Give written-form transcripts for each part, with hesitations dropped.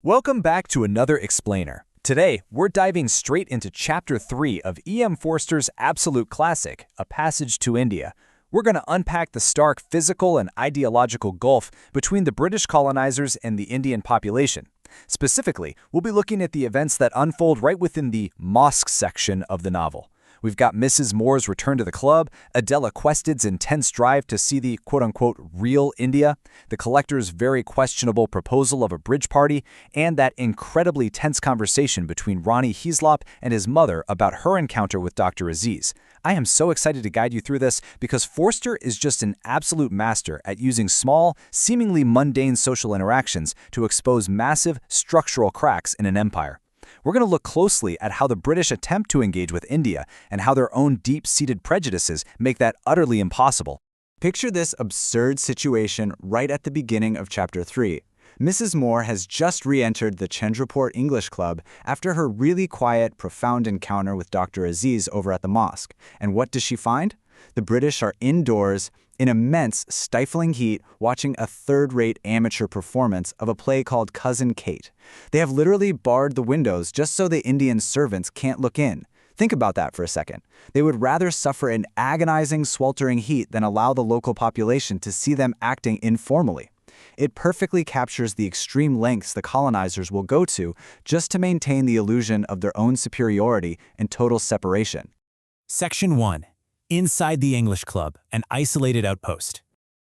Welcome back to another Explainer. Today, we're diving straight into Chapter 3 of E.M. Forster's absolute classic, A Passage to India. We're going to unpack the stark physical and ideological gulf between the British colonizers and the Indian population. Specifically, we'll be looking at the events that unfold right within the mosque section of the novel. We've got Mrs. Moore's return to the club, Adela Quested's intense drive to see the quote-unquote real India, the collector's very questionable proposal of a bridge party, and that incredibly tense conversation between Ronnie Heaslop and his mother about her encounter with Dr. Aziz. I am so excited to guide you through this because Forster is just an absolute master at using small, seemingly mundane social interactions to expose massive structural cracks in an empire. We're going to look closely at how the British attempt to engage with India and how their own deep-seated prejudices make that utterly impossible. Picture this absurd situation right at the beginning of Chapter 3. Mrs. Moore has just re-entered the Chandrapur English Club after her really quiet, profound encounter with Dr. Aziz over at the mosque. And what does she find? The British are indoors, in immense, stifling heat, watching a third-rate amateur performance of a play called Cousin Kate. They have literally barred the windows just so the Indian servants can't look in. Think about that for a second. They would rather suffer an agonizing, sweltering heat than allow the local population to see them acting informally. It perfectly captures the extreme lengths the colonizers will go to just to maintain the illusion of their own superiority and total separation. Section 1. Inside the English Club, an isolated outpost.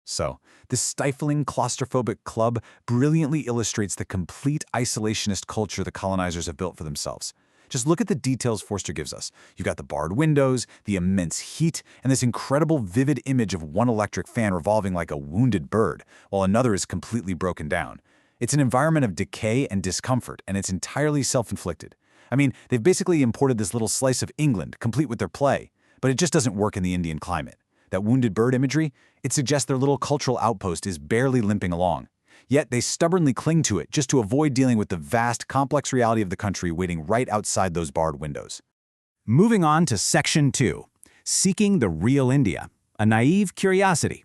So, this stifling, claustrophobic club brilliantly illustrates the complete isolationist culture the colonizers have built for themselves. Just look at the details Forster gives us. You've got the barred windows, the immense heat, and this incredible vivid image of one electric fan revolving like a wounded bird, while another is completely broken down. It's an environment of decay and discomfort, and it's entirely self-inflicted. I mean, they've basically imported this little slice of England, complete with their play. But it just doesn't work in the Indian climate. That wounded bird imagery, it suggests their little cultural outpost is barely limping along. Yet they stubbornly cling to it just to avoid dealing with the vast, complex reality of the country waiting right outside those barred windows. Moving on to Section 2. Seeking the real India, a naive curiosity.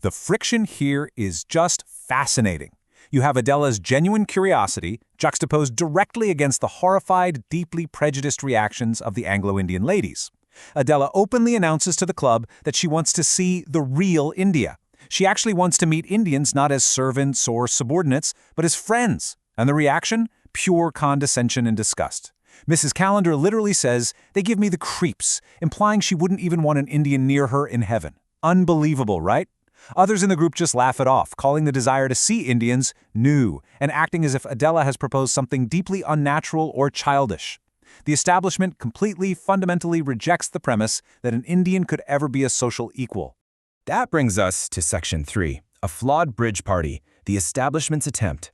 The friction here is just fascinating. You have Adela's genuine curiosity juxtaposed directly against the horrified, deeply prejudiced reactions of the Anglo-Indian ladies. Adela openly announces to the club that she wants to see the real India. She actually wants to meet Indians not as servants or subordinates, but as friends. And the reaction? Pure condescension and disgust. Mrs. Callender literally says, "They give me the creeps," implying she wouldn't even want an Indian near her in heaven. Unbelievable, right? Others in the group just laugh it off, calling the desire to see Indians new, and acting as if Adela has proposed something deeply unnatural or childish. The establishment completely, fundamentally rejects the premise that an Indian could ever be a social equal. That brings us to Section 3, a flawed bridge party, the establishment's attempt.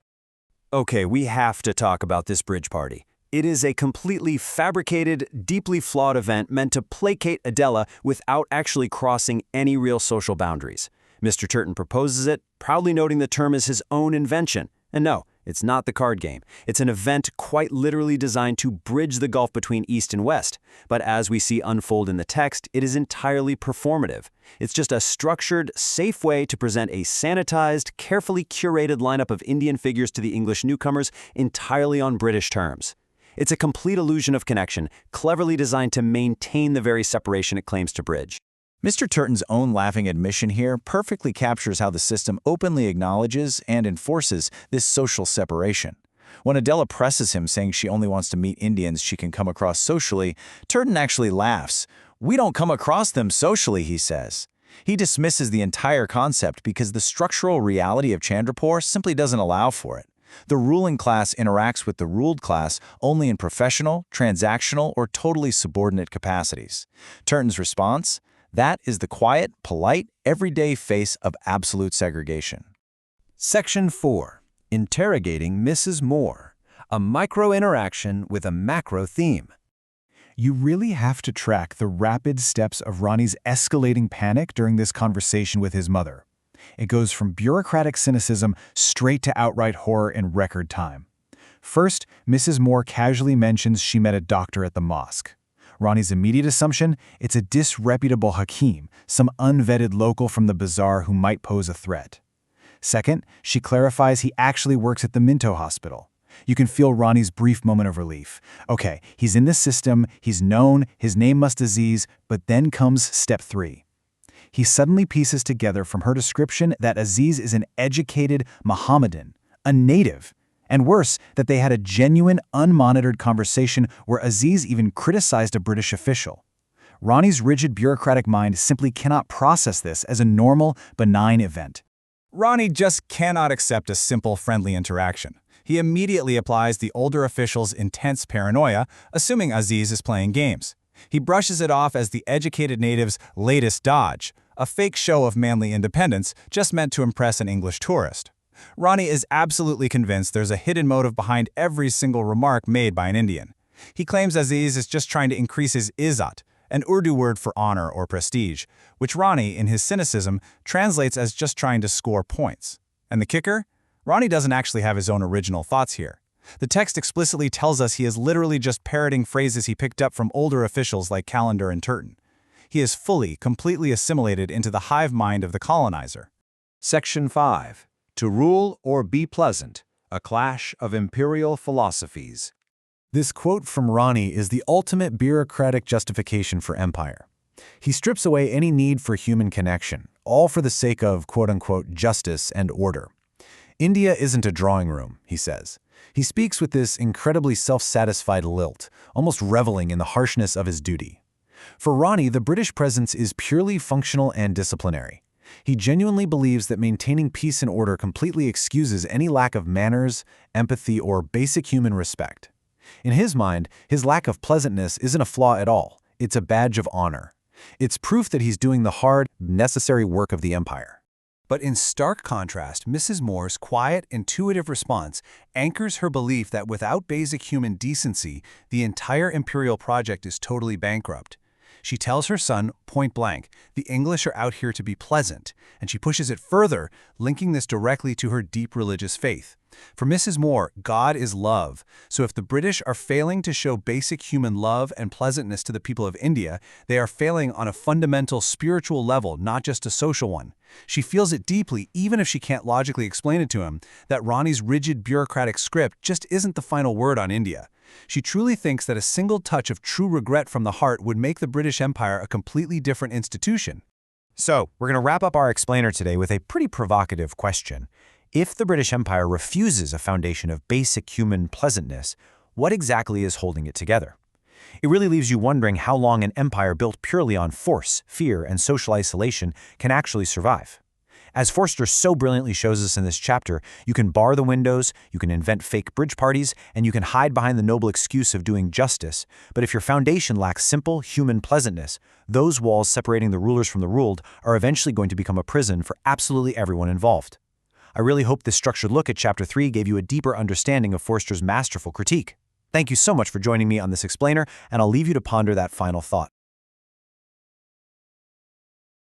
Okay, we have to talk about this bridge party. It is a completely fabricated, deeply flawed event meant to placate Adela without actually crossing any real social boundaries. Mr. Turton proposes it, proudly noting the term is his own invention. And no, it's not the card game. It's an event quite literally designed to bridge the gulf between East and West. But as we see unfold in the text, it is entirely performative. It's just a structured, safe way to present a sanitized, carefully curated lineup of Indian figures to the English newcomers entirely on British terms. It's a complete illusion of connection, cleverly designed to maintain the very separation it claims to bridge. Mr. Turton's own laughing admission here perfectly captures how the system openly acknowledges and enforces this social separation. When Adela presses him saying she only wants to meet Indians she can come across socially, Turton actually laughs. "We don't come across them socially," he says. He dismisses the entire concept because the structural reality of Chandrapur simply doesn't allow for it. The ruling class interacts with the ruled class only in professional, transactional, or totally subordinate capacities. Turton's response? That is the quiet, polite, everyday face of absolute segregation. Section 4. Interrogating Mrs. Moore, a micro-interaction with a macro theme. You really have to track the rapid steps of Ronnie's escalating panic during this conversation with his mother. It goes from bureaucratic cynicism straight to outright horror in record time. First, Mrs. Moore casually mentions she met a doctor at the mosque. Ronnie's immediate assumption? It's a disreputable Hakim, some unvetted local from the bazaar who might pose a threat. Second, she clarifies he actually works at the Minto Hospital. You can feel Ronnie's brief moment of relief. Okay, he's in the system, he's known, his name must Aziz, but then comes step 3. He suddenly pieces together from her description that Aziz is an educated Mohammedan, a native, and worse, that they had a genuine, unmonitored conversation where Aziz even criticized a British official. Ronnie's rigid bureaucratic mind simply cannot process this as a normal, benign event. Ronnie just cannot accept a simple, friendly interaction. He immediately applies the older official's intense paranoia, assuming Aziz is playing games. He brushes it off as the educated native's latest dodge, a fake show of manly independence just meant to impress an English tourist. Ronnie is absolutely convinced there's a hidden motive behind every single remark made by an Indian. He claims Aziz is just trying to increase his izzat, an Urdu word for honor or prestige, which Ronnie, in his cynicism, translates as just trying to score points. And the kicker? Ronnie doesn't actually have his own original thoughts here. The text explicitly tells us he is literally just parroting phrases he picked up from older officials like Callender and Turton. He is fully, completely assimilated into the hive mind of the colonizer. Section 5. To rule or be pleasant, a clash of imperial philosophies. This quote from Ronnie is the ultimate bureaucratic justification for empire. He strips away any need for human connection, all for the sake of quote-unquote justice and order. India isn't a drawing room, he says. He speaks with this incredibly self-satisfied lilt, almost reveling in the harshness of his duty. For Ronnie, the British presence is purely functional and disciplinary. He genuinely believes that maintaining peace and order completely excuses any lack of manners, empathy, or basic human respect. In his mind, his lack of pleasantness isn't a flaw at all. It's a badge of honor. It's proof that he's doing the hard, necessary work of the empire. But in stark contrast, Mrs. Moore's quiet, intuitive response anchors her belief that without basic human decency, the entire imperial project is totally bankrupt. She tells her son, point blank, the English are out here to be pleasant, and she pushes it further, linking this directly to her deep religious faith. For Mrs. Moore, God is love, so if the British are failing to show basic human love and pleasantness to the people of India, they are failing on a fundamental spiritual level, not just a social one. She feels it deeply, even if she can't logically explain it to him, that Ronnie's rigid bureaucratic script just isn't the final word on India. She truly thinks that a single touch of true regret from the heart would make the British Empire a completely different institution. So, we're going to wrap up our explainer today with a pretty provocative question. If the British Empire refuses a foundation of basic human pleasantness, what exactly is holding it together? It really leaves you wondering how long an empire built purely on force, fear, and social isolation can actually survive. As Forster so brilliantly shows us in this chapter, you can bar the windows, you can invent fake bridge parties, and you can hide behind the noble excuse of doing justice. But if your foundation lacks simple, human pleasantness, those walls separating the rulers from the ruled are eventually going to become a prison for absolutely everyone involved. I really hope this structured look at Chapter 3 gave you a deeper understanding of Forster's masterful critique. Thank you so much for joining me on this explainer, and I'll leave you to ponder that final thought.